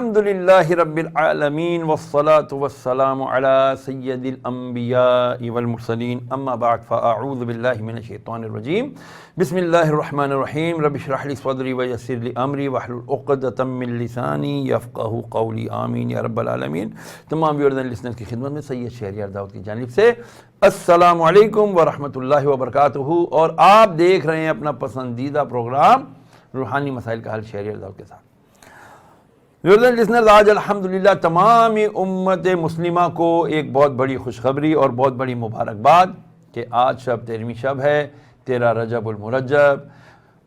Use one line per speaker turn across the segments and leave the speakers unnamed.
الحمدللہ رب العالمین والصلاة والسلام علی سید الانبیاء والمرسلین اما بعد فاعوذ باللہ من الشیطان الرجیم بسم اللہ الرحمن الرحیم رب اشرح لی صدری ویسر لی امری واحلل عقدۃ من لسانی یفقہوا قولی آمین یا رب العالمین۔ تمام ویورز اینڈ لسنرز کی خدمت میں سید شہریار داؤد کی جانب سے السلام علیکم ورحمۃ اللہ وبرکاتہ، اور آپ دیکھ رہے ہیں اپنا پسندیدہ پروگرام روحانی مسائل کا حل شہریار داؤد کے ساتھ۔ ویورز اینڈ لسنرز، آج الحمدللہ تمام امت مسلمہ کو ایک بہت بڑی خوشخبری اور بہت بڑی مبارکباد کہ آج شب 13ویں شب ہے، 13 رجب المرجب،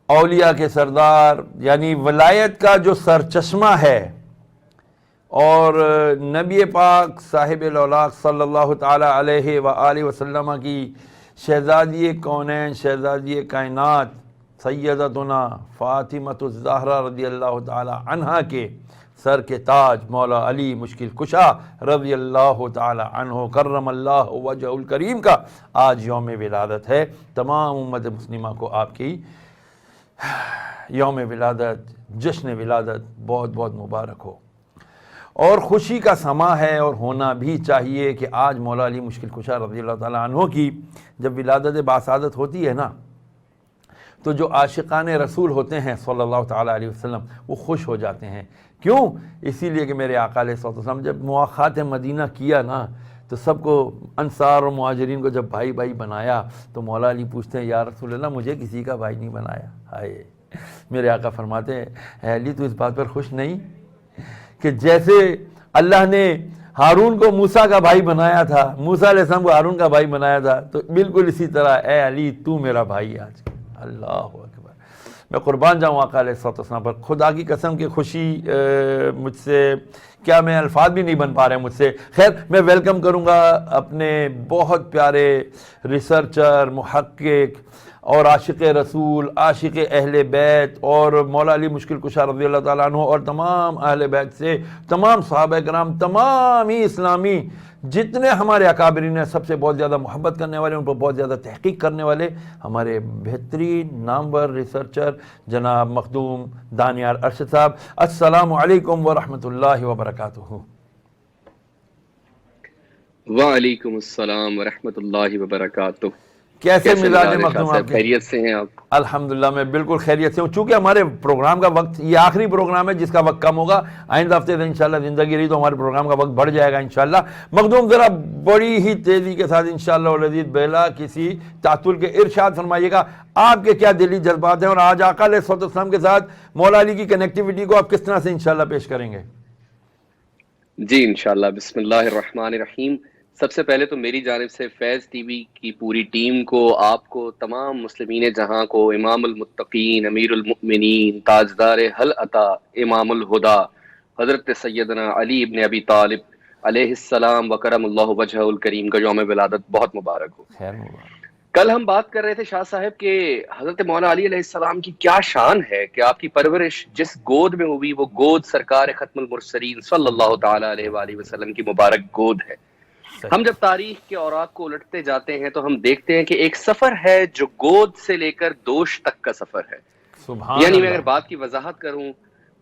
اولیاء کے سردار یعنی ولایت کا جو سرچشمہ ہے اور نبی پاک صاحب الاولاق صلی اللہ تعالی علیہ وآلہ وسلم کی شہزادی کونین، شہزادی کائنات سیدتنا فاطمۃ الزہرا رضی اللہ تعالی عنہا کے سر کے تاج مولا علی مشکل کشا رضی اللہ تعالی عنہ کرم اللہ وجہ الکریم کا آج یوم ولادت ہے۔ تمام امت مسلمہ کو آپ کی یوم ولادت، جشن ولادت بہت بہت مبارک ہو، اور خوشی کا سما ہے اور ہونا بھی چاہیے کہ آج مولا علی مشکل کشا رضی اللہ تعالی عنہ کی جب ولادت باسعادت ہوتی ہے نا، تو جو عاشقان رسول ہوتے ہیں صلی اللہ تعالی علیہ وسلم وہ خوش ہو جاتے ہیں۔ کیوں؟ اسی لیے کہ میرے آقا علیہ الصلوۃ والسلام جب مواخات مدینہ کیا نا تو سب کو انصار اور مہاجرین کو جب بھائی بھائی بنایا تو مولا علی پوچھتے ہیں یا رسول اللہ مجھے کسی کا بھائی نہیں بنایا۔ ہائے، میرے آقا فرماتے ہیں اے علی تو اس بات پر خوش نہیں کہ جیسے اللہ نے ہارون کو موسیٰ کا بھائی بنایا تھا، موسیٰ علیہ السلام کو ہارون کا بھائی بنایا تھا، تو بالکل اسی طرح اے علی تو میرا بھائی آج۔ اللہ اکبر، میں قربان جاؤں آقا علیہ الصلوۃ والسلام پر، خدا کی قسم کی خوشی مجھ سے کیا میں الفاظ بھی نہیں بن پا رہے مجھ سے۔ خیر، میں ویلکم کروں گا اپنے بہت پیارے ریسرچر، محقق اور عاشق رسول، عاشق اہل بیت اور مولا علی مشکل کشا رضی اللہ تعالیٰ عنہ اور تمام اہل بیت سے، تمام صحابہ کرام، تمام ہی اسلامی جتنے ہمارے اکابرین ہیں، سب سے بہت زیادہ محبت کرنے والے، ان پر بہت زیادہ تحقیق کرنے والے ہمارے بہترین نامور ریسرچر جناب مخدوم دانیار ارشد صاحب، السلام علیکم ورحمۃ اللہ وبرکاتہ۔
وعلیکم السلام ورحمۃ اللہ وبرکاتہ۔
کیسے مزاج مخدوم آپ کے؟
خیریت سے ہیں آپ؟
الحمدللہ میں بالکل خیریت سے ہوں۔ چونکہ ہمارے پروگرام کا وقت یہ آخری پروگرام ہے جس کا وقت کم ہوگا، آئندہ ہفتے سے انشاءاللہ زندگی رہی تو ہمارے پروگرام کا وقت بڑھ جائے گا انشاءاللہ۔ مخدوم ذرا بڑی ہی تیزی کے ساتھ انشاءاللہ والعزیز بلا کسی تعطل کے ارشاد فرمائیے گا، آپ کے کیا دلی جذبات ہیں اور آج آقا علیہ الصلوۃ والسلام کے ساتھ مولا علی کی کنیکٹیوٹی کو آپ کس طرح سے انشاءاللہ پیش کریں گے؟
جی انشاءاللہ، بسم اللہ الرحمن الرحیم۔ سب سے پہلے تو میری جانب سے فیض ٹی وی کی پوری ٹیم کو، آپ کو، تمام مسلمین جہاں کو، امام المتقین، امیر المؤمنین، تاجدار حل عطا، امام الہدا حضرت سیدنا علی ابن ابی طالب علیہ السلام وکرم اللہ وجہ الکریم کا یوم ولادت بہت مبارک ہو۔
خیر مبارک۔
کل ہم بات کر رہے تھے شاہ صاحب کہ حضرت مولانا علی علیہ السلام کی کیا شان ہے کہ آپ کی پرورش جس گود میں ہوئی وہ گود سرکار ختم المرسلین صلی اللہ تعالی علیہ وآلہ وسلم کی مبارک گود ہے۔ ہم جب تاریخ کے اوراق کو الٹتے جاتے ہیں تو ہم دیکھتے ہیں کہ ایک سفر ہے جو گود سے لے کر دوش تک کا سفر ہے۔ یعنی میں اگر بات کی وضاحت کروں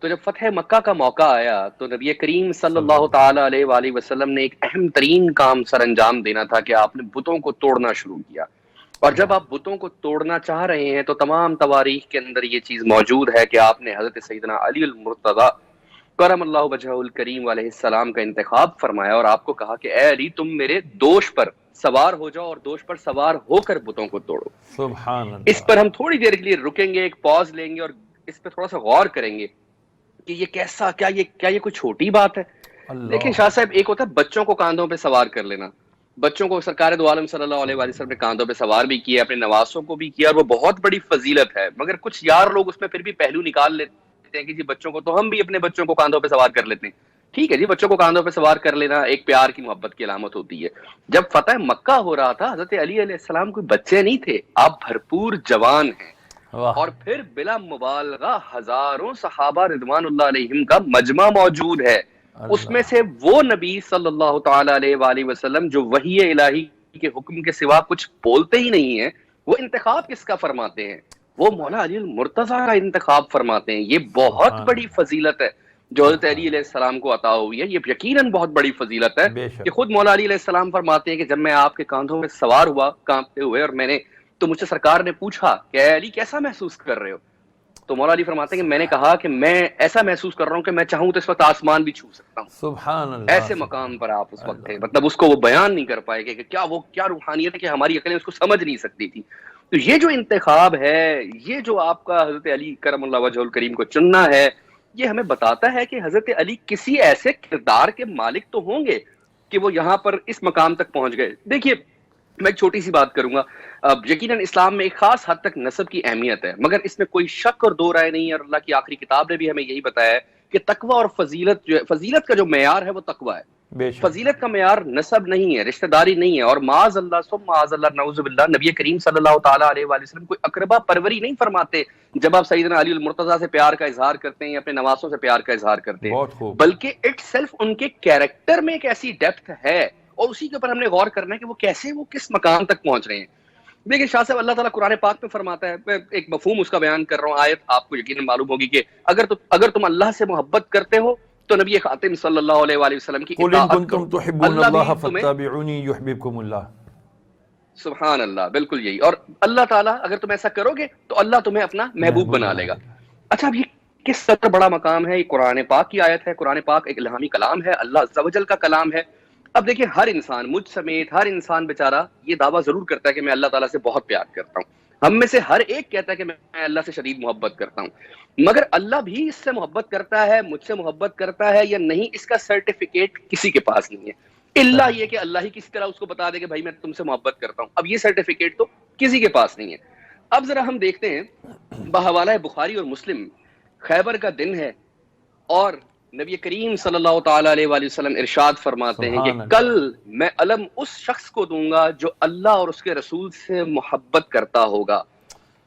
تو جب فتح مکہ کا موقع آیا تو نبی کریم صلی اللہ تعالی علیہ وآلہ وسلم نے ایک اہم ترین کام سر انجام دینا تھا کہ آپ نے بتوں کو توڑنا شروع کیا، اور جب آپ بتوں کو توڑنا چاہ رہے ہیں تو تمام تواریخ کے اندر یہ چیز موجود ہے کہ آپ نے حضرت سیدنا علی المرتضی کرم اللہ وجہ الکریم علیہ السلام کا انتخاب فرمایا اور آپ کو کہا کہ اے علی تم میرے دوش پر سوار ہو جاؤ اور دوش پر سوار ہو کر بتوں کو توڑو۔
سبحان اللہ۔
اس پر ہم تھوڑی دیر کے لیے رکیں گے، ایک پاز لیں گے اور اس پہ تھوڑا سا غور کریں گے کہ یہ کیسا، کیا یہ کوئی چھوٹی بات ہے؟ لیکن شاہ صاحب ایک ہوتا ہے بچوں کو کاندھوں پہ سوار کر لینا، بچوں کو سرکار دو عالم صلی اللہ علیہ وآلہ وسلم نے کاندھوں پہ سوار بھی کیا، اپنے نواسوں کو بھی کیا، اور وہ بہت بڑی فضیلت ہے۔ مگر کچھ یار لوگ اس میں پھر بھی پہلو نکال لیتے ہیں کہ جی بچوں کو تو ہم بھی اپنے بچوں کو کاندھوں پہ سوار کر لیتے ہیں۔ ٹھیک ہے جی، بچوں کو کاندھوں پہ سوار کر لینا ایک پیار کی محبت کی علامت ہوتی ہے۔ جب فتح مکہ ہو رہا تھا حضرت علی علیہ السلام کوئی بچے نہیں تھے، آپ بھرپور جوان ہیں، اور پھر بلا مبالغہ ہزاروں صحابہ رضوان اللہ علیہم کا مجمع موجود ہے، اس میں سے وہ نبی صلی اللہ تعالی علیہ وآلہ وسلم جو وحی الہی کے حکم کے سوا کچھ بولتے ہی نہیں ہیں، وہ انتخاب کس کا فرماتے ہیں؟ وہ مولا علی المرتضی کا انتخاب فرماتے ہیں۔ یہ بہت بڑی فضیلت ہے۔ جو حضرت علی علیہ السلام کو عطا ہوئی ہے. یہ یقیناً بہت بڑی فضیلت ہے
بے شک.
کہ خود مولا علی علیہ السلام فرماتے ہیں کہ جب میں آپ کے کاندھوں میں سوار ہوا کانپتے ہوئے، اور میں نے تو مجھ سے سرکار نے پوچھا کہ اے علی کیسا محسوس کر رہے ہو، تو مولا علی فرماتے ہیں کہ میں نے کہا کہ میں ایسا محسوس کر رہا ہوں کہ میں چاہوں تو اس وقت آسمان بھی چھو سکتا ہوں.
سبحان اللہ.
ایسے مقام پر آپ اس وقت تھے، مطلب اس کو وہ بیان نہیں کر پائے کہ کیا وہ کیا روحانیت ہے کہ ہماری عقلیں اس کو سمجھ نہیں سکتی تھی. تو یہ جو انتخاب ہے، یہ جو آپ کا حضرت علی کرم اللہ وجہ الکریم کو چننا ہے، یہ ہمیں بتاتا ہے کہ حضرت علی کسی ایسے کردار کے مالک تو ہوں گے کہ وہ یہاں پر اس مقام تک پہنچ گئے. دیکھیے میں ایک چھوٹی سی بات کروں گا. یقیناً اسلام میں ایک خاص حد تک نسب کی اہمیت ہے، مگر اس میں کوئی شک اور دو رائے نہیں ہے، اور اللہ کی آخری کتاب نے بھی ہمیں یہی بتایا ہے کہ تقوی اور فضیلت جو ہے، فضیلت کا جو معیار ہے وہ تقوی ہے.
بے شک.
فضیلت کا معیار نسب نہیں ہے، رشتہ داری نہیں ہے. اور معاذ اللہ ثم معاذ اللہ نعوذ باللہ، نبی کریم صلی اللہ تعالیٰ علیہ وآلہ وسلم کوئی اقربا پروری نہیں فرماتے جب آپ سیدنا علی المرتضیٰ سے پیار کا اظہار کرتے ہیں یا اپنے نواسوں سے پیار کا اظہار کرتے ہیں،
بہت خوب.
بلکہ اٹ سیلف ان کے کیریکٹر میں ایک ایسی ڈیپتھ ہے، اور اسی کے اوپر ہم نے غور کرنا ہے کہ وہ کیسے، وہ کس مقام تک پہنچ رہے ہیں. دیکھیں شاہ صاحب، اللہ تعالیٰ قرآن پاک میں فرماتا ہے، میں ایک مفہوم اس کا بیان کر رہا ہوں، آیت آپ کو یقیناً معلوم ہوگی کہ اگر تم اللہ سے محبت کرتے ہو تو نبی خاتم صلی اللہ علیہ وآلہ وسلم کی
قل ان
اطاعت
کنتم
کرو،
تحبون
اللہ بھی
اللہ
تمہیں.
فاتبعونی یحببکم اللہ.
سبحان اللہ، بالکل یہی. اور اللہ تعالیٰ اگر تم ایسا کرو گے تو اللہ تمہیں اپنا محبوب بنا لے گا. اچھا، اب یہ کس قدر بڑا مقام ہے. یہ قرآن پاک کی آیت ہے. قرآن پاک ایک الہامی کلام ہے، اللہ عز و جل کا کلام ہے. اب دیکھیں، ہر انسان، مجھ سمیت ہر انسان بیچارہ یہ دعویٰ ضرور کرتا ہے کہ میں اللہ تعالیٰ سے بہت پیار کرتا ہوں. ہم میں سے ہر ایک کہتا ہے کہ میں اللہ سے شدید محبت کرتا ہوں، مگر اللہ بھی اس سے محبت کرتا ہے، مجھ سے محبت کرتا ہے یا نہیں، اس کا سرٹیفکیٹ کسی کے پاس نہیں ہے، الا یہ کہ اللہ ہی کسی طرح اس کو بتا دے کہ بھائی میں تم سے محبت کرتا ہوں. اب یہ سرٹیفکیٹ تو کسی کے پاس نہیں ہے. اب ذرا ہم دیکھتے ہیں، بحوالہ بخاری اور مسلم، خیبر کا دن ہے، اور نبی کریم صلی اللہ تعالیٰ علیہ وآلہ وسلم ارشاد فرماتے ہیں کہ کل میں علم اس شخص کو دوں گا جو اللہ اور اس کے رسول سے محبت کرتا ہوگا،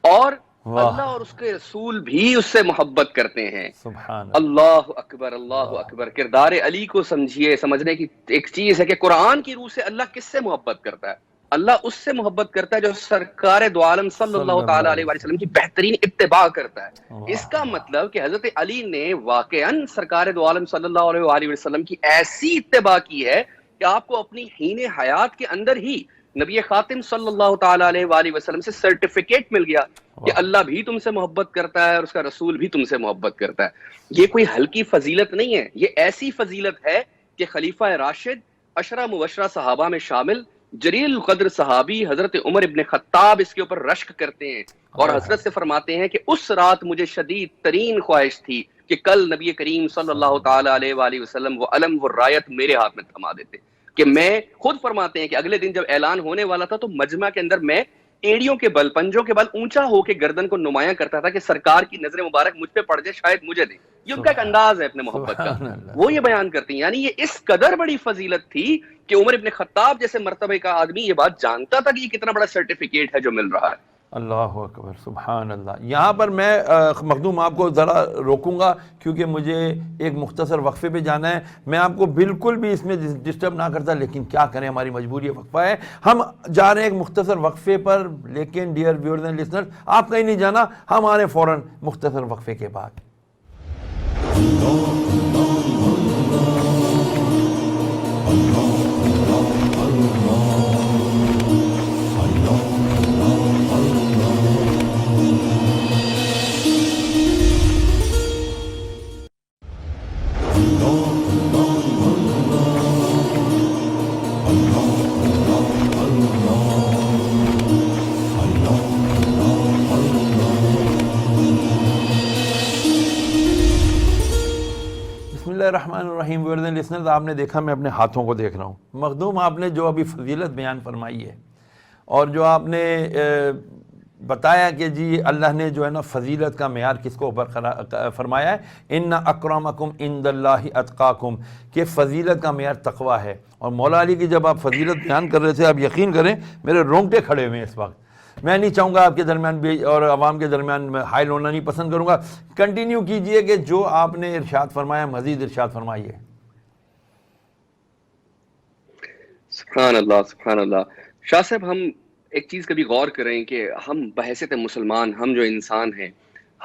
اور اللہ اور اس کے رسول بھی اس سے محبت کرتے ہیں.
سبحان
اللہ اکبر، اللہ اکبر. کردار علی کو سمجھیے. سمجھنے کی ایک چیز ہے کہ قرآن کی روح سے اللہ کس سے محبت کرتا ہے. اللہ اس سے محبت کرتا ہے جو سرکار دو عالم صلی اللہ تعالیٰ علیہ وسلم کی بہترین اتباع کرتا ہے. اس کا مطلب کہ حضرت علی نے واقعاً سرکار دو عالم صلی اللہ علیہ وسلم کی ایسی اتباع کی ہے کہ آپ کو اپنی حین حیات کے اندر ہی نبی خاتم صلی اللہ تعالیٰ علیہ وآلہ وسلم سے سرٹیفکیٹ مل گیا کہ اللہ بھی تم سے محبت کرتا ہے اور اس کا رسول بھی تم سے محبت کرتا ہے. یہ کوئی ہلکی فضیلت نہیں ہے، یہ ایسی فضیلت ہے کہ خلیفہ راشد، عشرہ مبشرہ صحابہ میں شامل جلیل القدر صحابی حضرت عمر ابن خطاب اس کے اوپر رشک کرتے ہیں اور حضرت سے فرماتے ہیں کہ اس رات مجھے شدید ترین خواہش تھی کہ کل نبی کریم صلی اللہ تعالیٰ علیہ وآلہ وسلم وہ علم وہ رایت میرے ہاتھ میں تھما دیتے. کہ میں خود فرماتے ہیں کہ اگلے دن جب اعلان ہونے والا تھا تو مجمع کے اندر میں ایڑیوں کے بل، پنجوں کے بل اونچا ہو کے گردن کو نمایاں کرتا تھا کہ سرکار کی نظر مبارک مجھ پہ پڑ جائے، شاید مجھے دے. یہ ان کا ایک انداز ہے اپنے محبت کا، وہ یہ بیان کرتے ہیں. یعنی یہ اس قدر بڑی فضیلت تھی کہ عمر ابن خطاب جیسے مرتبہ کا آدمی یہ بات جانتا تھا کہ یہ کتنا بڑا سرٹیفکیٹ ہے جو مل رہا ہے.
اللہ اکبر، سبحان اللہ. یہاں پر میں مخدوم آپ کو ذرا روکوں گا کیونکہ مجھے ایک مختصر وقفے پہ جانا ہے. میں آپ کو بالکل بھی اس میں ڈسٹرب نہ کرتا، لیکن کیا کریں، ہماری مجبوری وقفہ ہے. ہم جا رہے ہیں ایک مختصر وقفے پر، لیکن ڈیئر ویورز اینڈ لسنرز، آپ کہیں نہیں جانا، ہم آ رہے ہیں فوراً مختصر وقفے کے بعد. الرحمن الرحیم. ویورز اینڈ لسنرز، آپ نے دیکھا میں اپنے ہاتھوں کو دیکھ رہا ہوں. مخدوم آپ نے جو ابھی فضیلت بیان فرمائی ہے اور جو آپ نے بتایا کہ جی اللہ نے جو ہے نا فضیلت کا معیار کس کو اوپر فرمایا ہے، ان اکرمکم عند اللہ اتقاکم، کہ فضیلت کا معیار تقوی ہے. اور مولا علی کی جب آپ فضیلت بیان کر رہے تھے، آپ یقین کریں میرے رونگٹے کھڑے ہوئے ہیں اس وقت. میں نہیں چاہوں گا آپ کے درمیان اور عوام کے درمیان میں حائل ہونا نہیں پسند کروں گا. کنٹینیو کیجئے کہ جو آپ نے ارشاد فرمایا مزید ارشاد فرمائیے.
سبحان اللہ، سبحان اللہ. شاہ صاحب، ہم ایک چیز کبھی غور کریں کہ ہم بحیثیت مسلمان، ہم جو انسان ہیں،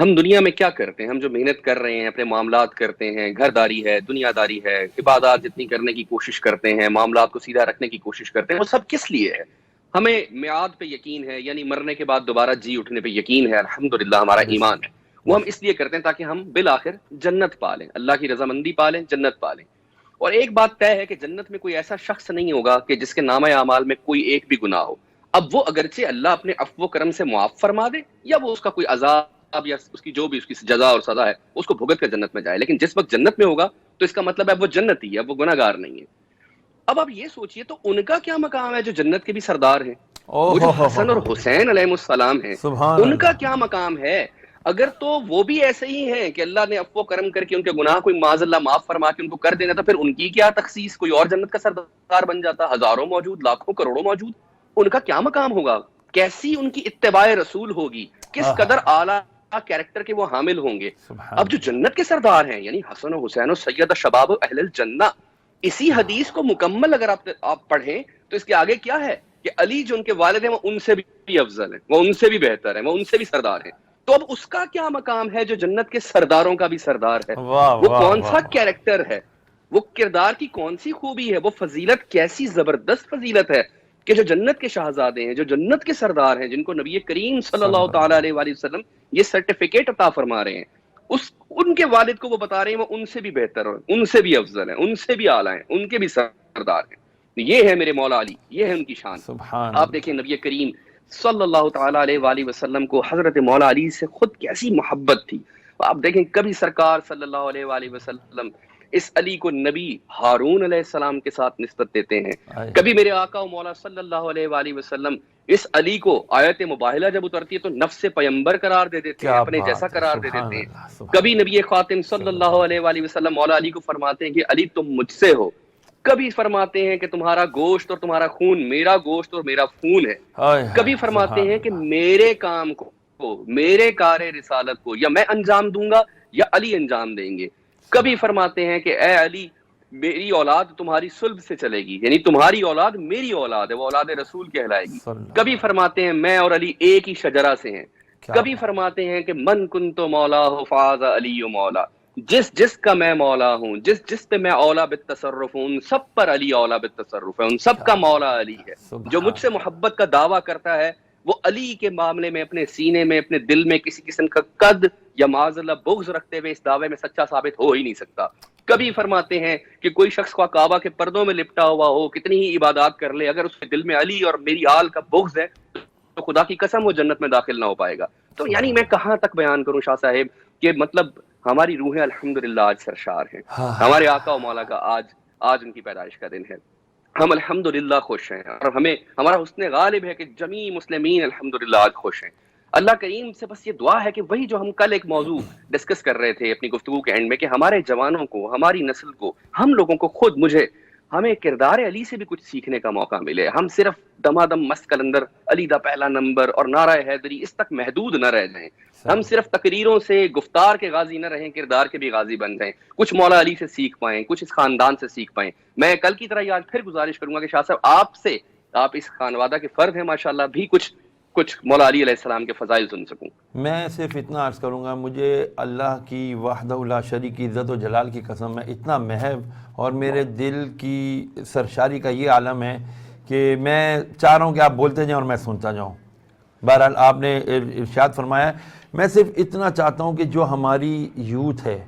ہم دنیا میں کیا کرتے ہیں؟ ہم جو محنت کر رہے ہیں، اپنے معاملات کرتے ہیں، گھر داری ہے، دنیا داری ہے، عبادات جتنی کرنے کی کوشش کرتے ہیں، معاملات کو سیدھا رکھنے کی کوشش کرتے ہیں، وہ سب کس لیے ہے؟ ہمیں میعاد پہ یقین ہے، یعنی مرنے کے بعد دوبارہ جی اٹھنے پہ یقین ہے، الحمدللہ ہمارا
بے
ایمان
شک،
ہے۔ وہ ہم اس لیے کرتے ہیں تاکہ ہم بالآخر جنت پالیں، اللہ کی رضامندی پالیں، جنت پالیں۔ اور ایک بات طے ہے کہ جنت میں کوئی ایسا شخص نہیں ہوگا کہ جس کے نامہ اعمال میں کوئی ایک بھی گناہ ہو۔ اب وہ اگرچہ اللہ اپنے عفو و کرم سے معاف فرما دے، یا وہ اس کا کوئی عذاب یا اس کی جو بھی اس کی جزا اور سزا ہے اس کو بھگت کر جنت میں جائے، لیکن جس وقت جنت میں ہوگا تو اس کا مطلب ہے وہ جنتی ہے، وہ گناہ گار نہیں ہے۔ اب آپ یہ سوچئے تو ان کا کیا مقام ہے جو جنت کے بھی سردار ہیں؟
او
وہ جو
ہو
حسن اور حسین علیہ السلام ہیں،
سبحان
ان کا
اللہ،
کیا مقام ہے؟ اگر تو وہ بھی ایسے ہی ہیں کہ اللہ نے عفو و کرم کر کے ان کے گناہ کوئی معاذ اللہ معاف فرما کے ان کو کر دینا، تو پھر ان کی کیا تخصیص؟ کوئی اور جنت کا سردار بن جاتا، ہزاروں موجود، لاکھوں کروڑوں موجود، ان کا کیا مقام ہوگا؟ کیسی ان کی اتباع رسول ہوگی؟ کس قدر اعلیٰ کیریکٹر کے وہ حامل ہوں گے؟
سبحان
اب جو جنت کے سردار ہیں یعنی حسن و حسین و سید شباب اہل الجنہ، اسی حدیث کو مکمل اگر آپ پڑھیں تو اس کے آگے کیا ہے کہ علی جو ان کے والد ہیں وہ ان سے بھی افضل ہیں، وہ ان سے بھی بہتر ہیں، وہ ان سے بھی سردار ہیں۔ تو اب اس کا کیا مقام ہے جو جنت کے سرداروں کا بھی سردار ہے؟
واہ
وہ
واہ
کون
واہ
سا
واہ،
کیریکٹر ہے؟ وہ کردار کی کون سی خوبی ہے؟ وہ فضیلت کیسی زبردست فضیلت ہے کہ جو جنت کے شہزادے ہیں، جو جنت کے سردار ہیں، جن کو نبی کریم صلی اللہ تعالی علیہ وآلہ وسلم یہ سرٹیفکیٹ عطا فرما رہے ہیں، ان کے والد کو وہ بتا رہے ہیں وہ ان سے بھی بہتر ہیں، ان سے بھی افضل ہیں، ان سے بھی اعلیٰ ہیں، ان کے بھی سردار ہیں۔ یہ ہے میرے مولا علی، یہ ہے ان کی شان۔
سبحان
آپ دیکھیں
اللہ،
نبی کریم صلی اللہ تعالی علیہ وآلہ وسلم کو حضرت مولا علی سے خود کیسی محبت تھی۔ آپ دیکھیں کبھی سرکار صلی اللہ علیہ وآلہ وسلم اس علی کو نبی ہارون علیہ السلام کے ساتھ نسبت دیتے ہیں،
آئے
کبھی میرے آقا و مولا صلی اللہ علیہ وآلہ وسلم اس علی کو آیت مباہلہ جب اترتی ہے تو نفس پیمبر قرار دے دیتے ہیں،
کیا
اپنے جیسا
بات ہے،
قرار دے
سبحان
دیتے ہیں۔
اللہ، سبحان
کبھی نبی خاتم صلی اللہ
اللہ،
علیہ وآلہ وسلم مولا علی کو فرماتے ہیں کہ علی تم مجھ سے ہو، کبھی فرماتے ہیں کہ تمہارا گوشت اور تمہارا خون میرا گوشت اور میرا خون ہے،
ہائے
کبھی
ہائے
فرماتے
سبحان
ہیں کہ
اللہ،
میرے کام کو، میرے کار رسالت کو یا میں انجام دوں گا یا علی انجام دیں گے۔ کبھی فرماتے ہیں کہ اے علی میری اولاد تمہاری صلب سے چلے گی، یعنی تمہاری اولاد میری اولاد ہے، وہ اولاد رسول کہلائے گی۔
صلی اللہ
کبھی
علیہ،
فرماتے ہیں میں اور علی ایک ہی شجرہ سے ہیں۔
کیا
کبھی
بات،
فرماتے ہیں کہ من کنت مولا فاز علی مولا، جس کا میں مولا ہوں، جس پہ میں اولا بالتصرف ہوں، ان سب پر علی اولا بالتصرف ہے، ان سب
کیا
کا
بات،
مولا علی ہے۔ جو مجھ
سبحان
سے
اللہ،
محبت کا دعویٰ کرتا ہے وہ علی کے معاملے میں اپنے سینے میں، اپنے دل میں کسی قسم کا قد یا معاذ اللہ بغض رکھتے ہوئے اس دعوے میں سچا ثابت ہو ہی نہیں سکتا۔ کبھی فرماتے ہیں کہ کوئی شخص کو کعبہ کے پردوں میں لپٹا ہوا ہو، کتنی ہی عبادات کر لے، اگر اس کے دل میں علی اور میری آل کا بغض ہے تو خدا کی قسم وہ جنت میں داخل نہ ہو پائے گا۔ تو یعنی میں
سبحان
کہاں تک بیان کروں شاہ صاحب کہ مطلب ہماری روحیں الحمدللہ آج سرشار ہیں،
اللہ،
ہمارے آقا و مولا کا آج ان کی پیدائش کا دن ہے، ہم الحمدللہ خوش ہیں، اور ہمارا حسن غالب ہے کہ جمیع مسلمین الحمدللہ آج خوش ہیں۔ اللہ کریم سے بس یہ دعا ہے کہ وہی جو ہم کل ایک موضوع ڈسکس کر رہے تھے اپنی گفتگو کے اینڈ میں، کہ ہمارے جوانوں کو، ہماری نسل کو، ہم لوگوں کو خود ہمیں کردار علی سے بھی کچھ سیکھنے کا موقع ملے۔ ہم صرف دمادم مست کلندر، علی دا پہلا نمبر اور نعرہ حیدری اس تک محدود نہ رہ جائیں، ہم صرف تقریروں سے گفتار کے غازی نہ رہیں، کردار کے بھی غازی بن جائیں، کچھ مولا علی سے سیکھ پائیں، کچھ اس خاندان سے سیکھ پائیں۔ میں کل کی طرح آج پھر گزارش کروں گا کہ شاہ صاحب آپ اس خانوادہ کے فرد ہیں ماشاءاللہ، بھی کچھ مولا علی علیہ السلام کے فضائل سن سکوں۔
میں صرف اتنا عرض کروں گا، مجھے اللہ کی وحدہ لا شریک کی عزت و جلال کی قسم ہے، اتنا محب اور میرے دل کی سرشاری کا یہ عالم ہے کہ میں چاہ رہا ہوں کہ آپ بولتے جائیں اور میں سنتا جاؤں۔ بہرحال آپ نے ارشاد فرمایا، میں صرف اتنا چاہتا ہوں کہ جو ہماری یوتھ ہے،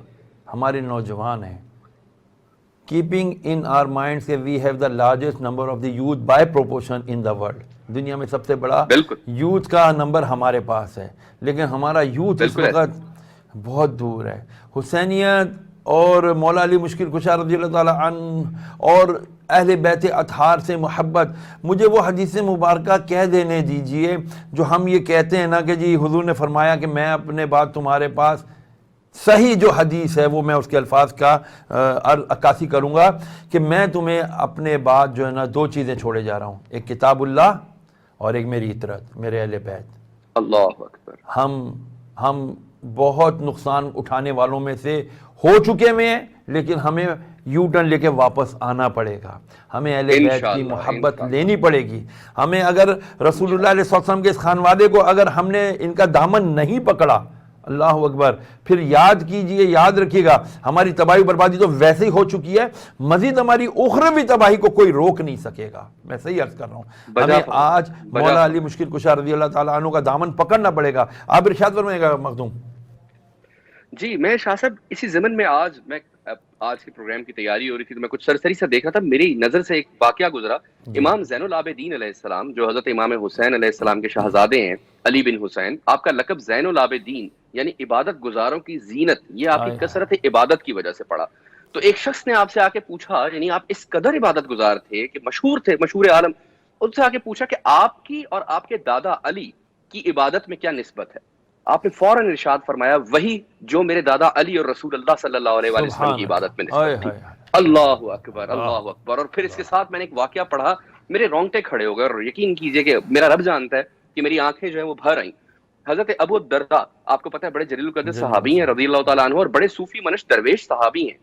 ہمارے نوجوان ہیں، keeping in our minds کہ we have the largest number of the youth by proportion in the world، دنیا میں سب سے بڑا
بالکل
یوتھ کا نمبر ہمارے پاس ہے، لیکن ہمارا یوتھ اس
بالکل
وقت بہت دور ہے۔ حسینیت اور مولا علی مشکل کشا رضی اللہ تعالیٰ عنہ اور اہل بیت اطہار سے محبت، مجھے وہ حدیث مبارکہ کہہ دینے دیجئے جو ہم یہ کہتے ہیں نا کہ جی حضور نے فرمایا کہ میں اپنے بعد تمہارے پاس، صحیح جو حدیث ہے وہ میں اس کے الفاظ کا عکاسی کروں گا کہ میں تمہیں اپنے بعد جو ہے نا دو چیزیں چھوڑے جا رہا ہوں، ایک کتاب اللہ اور ایک میری اطرت، میرے اہل بیت۔
اللہ اکبر۔
ہم بہت نقصان اٹھانے والوں میں سے ہو چکے ہیں، لیکن ہمیں یو ٹرن لے کے واپس آنا پڑے گا، ہمیں اہل بیت کی محبت لینی پڑے گی۔ ہمیں اگر رسول اللہ علیہ وسلم کے اس خانوادے کو اگر ہم نے ان کا دامن نہیں پکڑا اللہ اکبر. پھر یاد کیجئے, یاد رکھیے گا, ہماری تباہی بربادی تو ویسے ہی ہو چکی ہے, مزید ہماری اخروی تباہی کو کوئی روک نہیں سکے گا. میں صحیح عرض کر رہا ہوں, ہمیں آج مولا علی مشکل کشا رضی اللہ تعالیٰ عنہ کا دامن پکڑنا پڑے گا. آپ ارشاد فرمائیے گا مخدوم.
جی میں شاہ صاحب اسی ضمن میں آج کے پروگرام کی تیاری ہو رہی تھی تو میں کچھ سرسری سا دیکھ رہا تھا, میری نظر سے ایک واقعہ گزرا. امام زین العابدین علیہ السلام جو حضرت امام حسین علیہ السلام کے شہزادے ہیں, علی بن حسین, آپ کا لقب زین العابدین یعنی عبادت گزاروں کی زینت, یہ آپ کی کثرت عبادت کی وجہ سے پڑا. تو ایک شخص نے آپ سے آ کے پوچھا, یعنی آپ اس قدر عبادت گزار تھے کہ مشہور تھے, مشہور عالم, ان سے آ کے پوچھا کہ آپ کی اور آپ کے دادا علی کی عبادت میں کیا نسبت ہے. آپ نے فوراً ارشاد فرمایا وہی جو میرے دادا علی اور رسول اللہ صلی اللہ علیہ وسلم کی عبادت میں نسبت تھی. اللہ اکبر, اللہ اکبر. اور پھر اس کے ساتھ میں نے ایک واقعہ پڑھا, میرے رونگٹے کھڑے ہو گئے, اور یقین کیجئے کہ میرا رب جانتا ہے کہ میری آنکھیں جو ہیں وہ بھر آئیں. حضرت ابو الدرداء, آپ کو پتہ ہے بڑے جلیل القدر صحابی ہیں رضی اللہ تعالیٰ عنہ, اور بڑے صوفی منش درویش صحابی ہیں,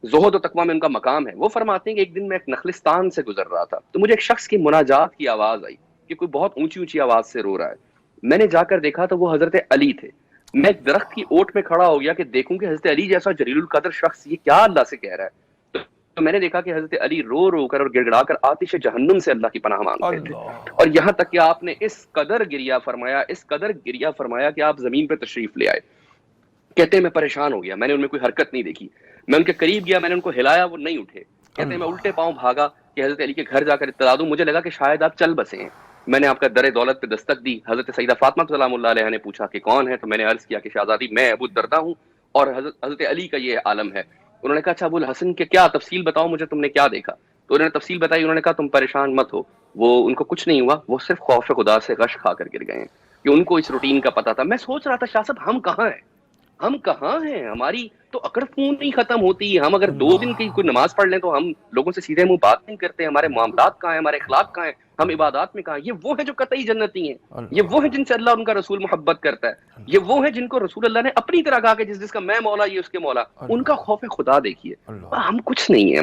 زہد و تقویٰ میں ان کا مقام ہے. وہ فرماتے ہیں کہ ایک دن میں ایک نخلستان سے گزر رہا تھا تو مجھے ایک شخص کی مناجات کی آواز آئی کہ کوئی بہت اونچی اونچی آواز سے رو رہا ہے. میں نے جا کر دیکھا تو وہ حضرت علی تھے. میں ایک درخت کی اوٹ میں کھڑا ہو گیا کہ دیکھوں کہ حضرت علی جیسا جلیل القدر شخص یہ کیا اللہ سے کہہ رہا ہے. تو میں نے دیکھا کہ حضرت علی رو رو کر اور گڑ گڑا کر آتش جہنم سے اللہ کی پناہ مانگتے تھے, اور یہاں تک کہ آپ نے اس قدر گریا فرمایا کہ آپ زمین پہ تشریف لے آئے. کہتے ہیں میں پریشان ہو گیا, میں نے ان میں کوئی حرکت نہیں دیکھی. میں ان کے قریب گیا, میں نے ان کو ہلایا, وہ نہیں اٹھے. کہتے ہیں میں الٹے پاؤں بھاگا کہ حضرت علی کے گھر جا کر اطلاع دوں. مجھے لگا کہ شاید آپ چل بسے ہیں. میں نے آپ کا در دولت پہ دستک دی. حضرت سیدہ فاطمہ سلام اللہ علیہ نے پوچھا کہ کون ہے, تو میں نے عرض کیا کہ شہزادی میں ابو الدرداء ہوں اور حضرت علی کا یہ عالم ہے. انہوں نے کہا اچھا ابو الحسن کے کیا تفصیل بتاؤ مجھے, تم نے کیا دیکھا. تو انہوں نے تفصیل بتائی. انہوں نے کہا تم پریشان مت ہو, وہ ان کو کچھ نہیں ہوا, وہ صرف خوف خدا سے غش کھا کر گر گئے ہیں, کہ ان کو اس روٹین کا پتہ تھا. میں سوچ رہا تھا شاہ صاحب ہم کہاں ہیں, ہماری تو عقل خون نہیں ختم ہوتی. ہم اگر 2 دن کی کوئی نماز پڑھ لیں تو ہم لوگوں سے سیدھے منہ بات نہیں کرتے. ہمارے معاملات کہاں ہیں, ہمارے اخلاق کہاں ہیں, ہم عبادات میں کہاں ہیں. یہ وہ ہیں جو قطعی جنتی ہیں, یہ وہ ہیں جن سے اللہ اور ان کا رسول محبت کرتا ہے, یہ وہ ہیں جن کو رسول اللہ نے اپنی طرح کہا کہ جس کا میں مولا یہ اس کے مولا. ان کا خوف خدا دیکھیے. ہم کچھ نہیں ہیں,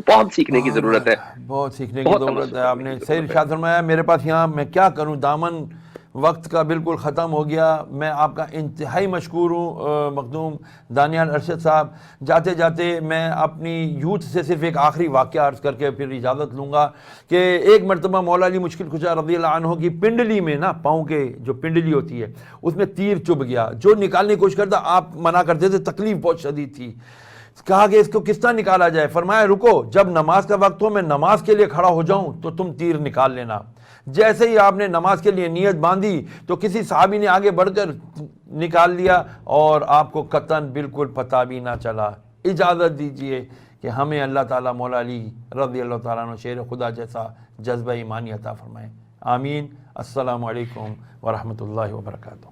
بہت سیکھنے کی ضرورت ہے,
بہت سیکھنے کی ضرورت ہے. آپ نے صحیح ارشاد فرمایا. میرے پاس یہاں میں کیا کروں, دامن وقت کا بالکل ختم ہو گیا. میں آپ کا انتہائی مشکور ہوں مخدوم دانیال ارشد صاحب. جاتے جاتے میں اپنی یوتھ سے صرف ایک آخری واقعہ عرض کر کے پھر اجازت لوں گا کہ ایک مرتبہ مولا علی مشکل کشا رضی اللہ عنہ کی پنڈلی میں نا, پاؤں کے جو پنڈلی ہوتی ہے اس میں تیر چبھ گیا. جو نکالنے کی کوشش کرتا آپ منع کرتے تھے, تکلیف بہت شدید تھی. کہا کہ اس کو کس طرح نکالا جائے. فرمایا رکو, جب نماز کا وقت ہو میں نماز کے لیے کھڑا ہو جاؤں تو تم تیر نکال لینا. جیسے ہی آپ نے نماز کے لیے نیت باندھی تو کسی صحابی نے آگے بڑھ کر نکال لیا اور آپ کو قطعاً بالکل پتہ بھی نہ چلا. اجازت دیجئے کہ ہمیں اللہ تعالیٰ مولا علی رضی اللہ تعالیٰ عنہ شیر خدا جیسا جذبہ ایمانی عطا فرمائے. آمین. السلام علیکم ورحمۃ اللہ وبرکاتہ.